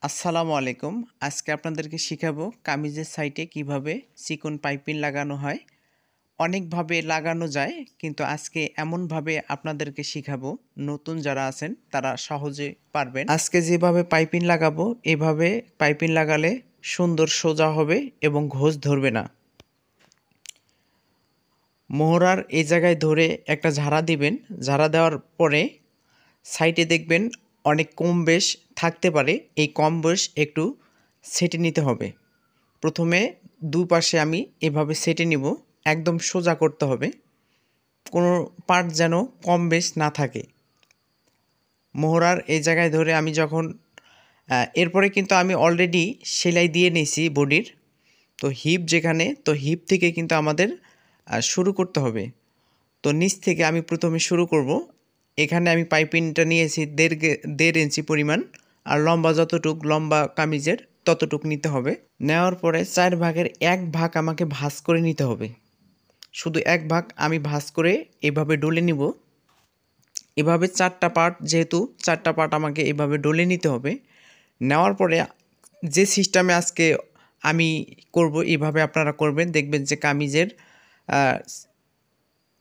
আসসালামু আলাইকুম। আজকে আপনাদেরকে শিখাবো কামিজের সাইডে কিভাবে চিকন পাইপিং লাগানো হয়। অনেকভাবে লাগানো যায়, কিন্তু আজকে এমনভাবে আপনাদেরকে শিখাবো নতুন যারা আছেন তারা সহজে পারবেন। আজকে যেভাবে পাইপিং লাগাবো এভাবে পাইপিং লাগালে সুন্দর সোজা হবে এবং ঘোষ ধরবে না। মোহরার এই জায়গায় ধরে একটা ঝাড়া দিবেন। ঝাড়া দেওয়ার পরে সাইডে দেখবেন অনেক কম বেশ থাকতে পারে। এই কম বেশ একটু সেটে নিতে হবে। প্রথমে দুপাশে আমি এভাবে সেটে নিব। একদম সোজা করতে হবে, কোনো পার্ট যেন কম বেশ না থাকে। মোহরার এই জায়গায় ধরে আমি যখন এরপরে কিন্তু আমি অলরেডি সেলাই দিয়ে নিয়েছি বডির। তো হিপ যেখানে, তো হিপ থেকে কিন্তু আমাদের শুরু করতে হবে। তো নিচ থেকে আমি প্রথমে শুরু করব। এখানে আমি পাইপিংটা নিয়েছি 1.5 ইঞ্চি পরিমাণ, আর লম্বা যতটুক লম্বা কামিজের ততটুক নিতে হবে। নেওয়ার পরে 4 ভাগের 1 ভাগ আমাকে ভাঁজ করে নিতে হবে। শুধু 1 ভাগ আমি ভাঁজ করে এভাবে ডলে নিব। এভাবে 4টা পার্ট, যেহেতু 4টা পার্ট আমাকে এভাবে ডলে নিতে হবে। নেওয়ার পরে যে সিস্টেমে আজকে আমি করব এভাবে আপনারা করবেন, দেখবেন যে কামিজের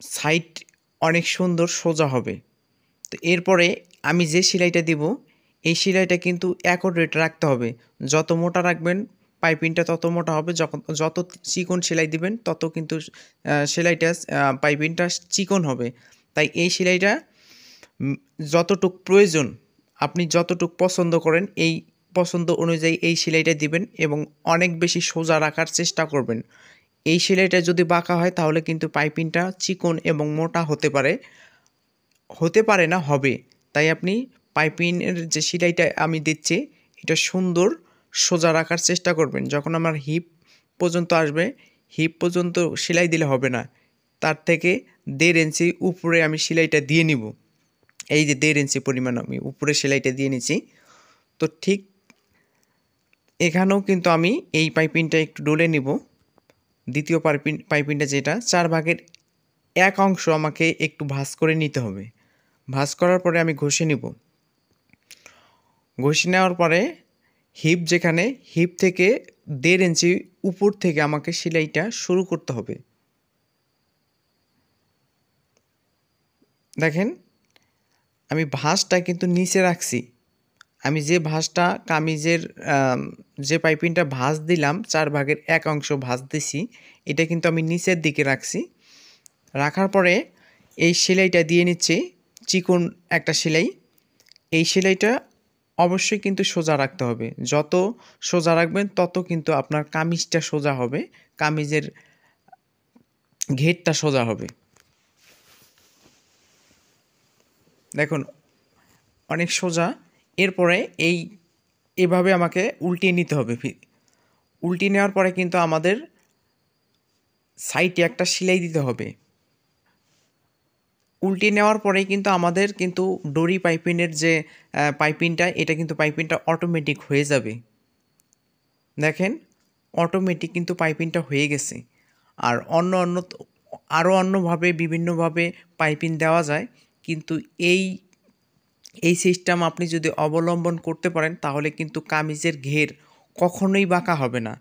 সাইড অনেক সুন্দর সোজা হবে। তো এরপরে আমি যে সেলাইটা দিব এই সেলাইটা কিন্তু অ্যাকুরেট রাখতে হবে। যত মোটা রাখবেন পাইপিংটা তত মোটা হবে, যত চিকন সেলাই দিবেন তত কিন্তু সেলাইটা পাইপিংটা চিকন হবে। তাই এই সেলাইটা যতটুক প্রয়োজন, আপনি যতটুক পছন্দ করেন এই পছন্দ অনুযায়ী এই সেলাইটা দিবেন এবং অনেক বেশি সোজা রাখার চেষ্টা করবেন। এই সেলাইটা যদি বাঁকা হয় তাহলে কিন্তু পাইপিংটা চিকন এবং মোটা হতে পারে না, হবে। তাই আপনি পাইপিংয়ের যে সেলাইটা আমি দিচ্ছি এটা সুন্দর সোজা রাখার চেষ্টা করবেন। যখন আমার হিপ পর্যন্ত আসবে, হিপ পর্যন্ত সেলাই দিলে হবে না, তার থেকে 1.5 ইঞ্চি উপরে আমি সেলাইটা দিয়ে নিব। এই যে 1.5 ইঞ্চি পরিমাণ আমি উপরে সেলাইটা দিয়ে নিচ্ছি। তো ঠিক এখানেও কিন্তু আমি এই পাইপিংটা একটু ডলে নিব। দ্বিতীয় পাইপিংটা যেটা 4 ভাগের 1 অংশ আমাকে একটু ভাঁজ করে নিতে হবে। ভাঁজ করার পরে আমি ঘষে নিব। ঘষে নেওয়ার পরে হিপ যেখানে, হিপ থেকে 1.5 ইঞ্চি উপর থেকে আমাকে সেলাইটা শুরু করতে হবে। দেখেন আমি ভাঁজটা কিন্তু নিচে রাখছি। আমি যে ভাঁজটা কামিজের যে পাইপিংটা ভাঁজ দিলাম 4 ভাগের 1 অংশ ভাঁজ দিছি, এটা কিন্তু আমি নিচের দিকে রাখছি। রাখার পরে এই সেলাইটা দিয়ে নিচ্ছি, চিকন একটা সেলাই। এই সেলাইটা অবশ্যই কিন্তু সোজা রাখতে হবে। যত সোজা রাখবেন তত কিন্তু আপনার কামিজটা সোজা হবে, কামিজের ঘেরটা সোজা হবে। দেখুন অনেক সোজা। এরপরে এভাবে আমাকে উল্টিয়ে নিতে হবে। উল্টিয়ে নেওয়ার পরে কিন্তু আমাদের সাইডে একটা সেলাই দিতে হবে। উল্টিয়ে নেওয়ার পরেই কিন্তু আমাদের কিন্তু ডরি পাইপিংয়ের যে পাইপিংটা, এটা কিন্তু পাইপিংটা অটোমেটিক হয়ে যাবে। দেখেন অটোমেটিক কিন্তু পাইপিংটা হয়ে গেছে। আর আরও অন্যভাবে বিভিন্নভাবে পাইপিং দেওয়া যায়, কিন্তু এই সিস্টেম আপনি যদি অবলম্বন করতে পারেন তাহলে কিন্তু কামিজের ঘের কখনোই বাঁকা হবে না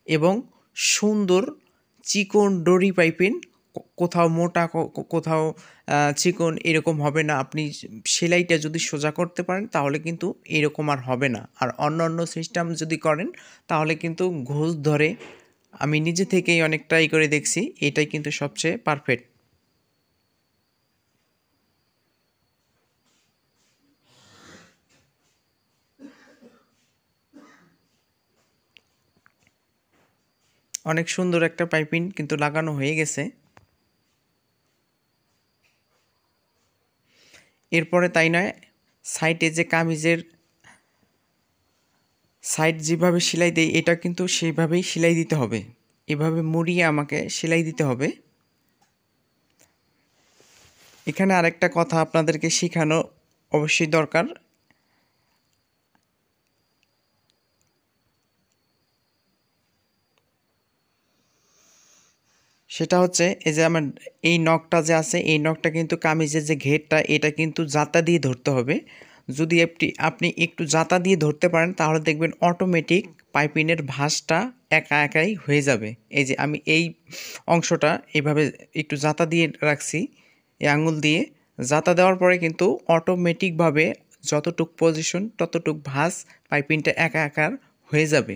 এবং সুন্দর চিকন ডরি পাইপিং, কোথাও মোটা কোথাও চিকন এরকম হবে না। আপনি সেলাইটা যদি সোজা করতে পারেন তাহলে কিন্তু এরকম আর হবে না। আর অন্য সিস্টেম যদি করেন তাহলে কিন্তু ঘোষ ধরে। আমি নিজে থেকেই অনেক ট্রাই করে দেখছি, এটাই কিন্তু সবচেয়ে পারফেক্ট। অনেক সুন্দর একটা পাইপিং কিন্তু লাগানো হয়ে গেছে। এরপরে তাই নয়, সাইডে যে কামিজের সাইড যেভাবে সেলাই দেয় এটা কিন্তু সেইভাবেই সেলাই দিতে হবে। এভাবে মুড়িয়ে আমাকে সেলাই দিতে হবে। এখানে আরেকটা কথা আপনাদেরকে শেখানো অবশ্যই দরকার। সেটা হচ্ছে এই যে আমার এই নখটা যে আছে, এই নখটা কিন্তু কামিজের যে ঘেরটা এটা কিন্তু জাতা দিয়ে ধরতে হবে। যদি আপনি একটু জাতা দিয়ে ধরতে পারেন তাহলে দেখবেন অটোমেটিক পাইপিনের ভাঁজটা একা একাই হয়ে যাবে। এই যে আমি এই অংশটা এইভাবে একটু জাতা দিয়ে রাখছি, এই আঙুল দিয়ে জাতা দেওয়ার পরে কিন্তু অটোমেটিকভাবে যতটুক পজিশন ততটুক ভাঁজ পাইপিংটা একা একার হয়ে যাবে।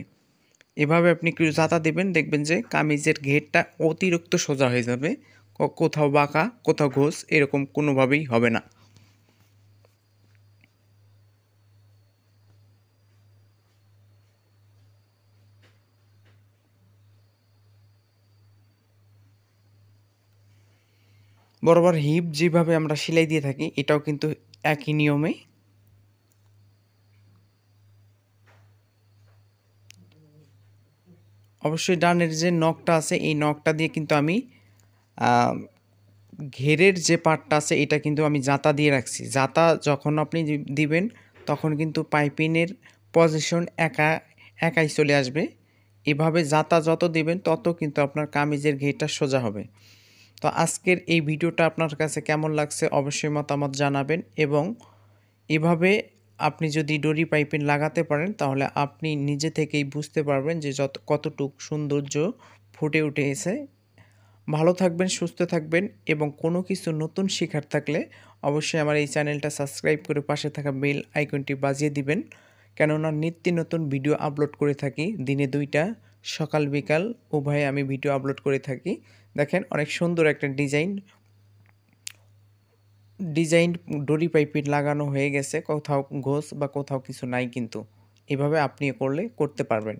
এভাবে আপনি একটু জাতা দেবেন, দেখবেন যে কামিজের ঘেরটা অতিরিক্ত সোজা হয়ে যাবে, কোথাও বাঁকা কোথাও ঘোষ এরকম কোনোভাবেই হবে না। বরাবর হিপ যেভাবে আমরা সেলাই দিয়ে থাকি এটাও কিন্তু একই নিয়মে। অবশ্যই ডানের যে নখটা আছে এই নখটা দিয়ে কিন্তু আমি ঘেরের যে পার্টটা আছে এটা কিন্তু আমি জাতা দিয়ে রাখছি। জাতা যখন আপনি দিবেন তখন কিন্তু পাইপিনের পজিশন একাই চলে আসবে। এভাবে জাতা যত দিবেন তত কিন্তু আপনার কামিজের ঘেরটা সোজা হবে। তো আজকের এই ভিডিওটা আপনার কাছে কেমন লাগছে অবশ্যই মতামত জানাবেন, এবং এভাবে আপনি যদি ডরি পাইপিং লাগাতে পারেন তাহলে আপনি নিজে থেকেই বুঝতে পারবেন যে কতটুক সৌন্দর্য ফুটে উঠেছে। ভালো থাকবেন, সুস্থ থাকবেন, এবং কোনো কিছু নতুন শেখার থাকলে অবশ্যই আমার এই চ্যানেলটা সাবস্ক্রাইব করে পাশে থাকা বেল আইকনটি বাজিয়ে দিবেন, কেননা নিত্য নতুন ভিডিও আপলোড করে থাকি। দিনে 2টা সকাল বিকাল উভয়ে আমি ভিডিও আপলোড করে থাকি। দেখেন অনেক সুন্দর একটা ডিজাইন ডরি পাইপিং লাগানো হয়ে গেছে, কোথাও ঘোষ বা কোথাও কিছু নাই, কিন্তু এভাবে আপনি করতে পারবেন।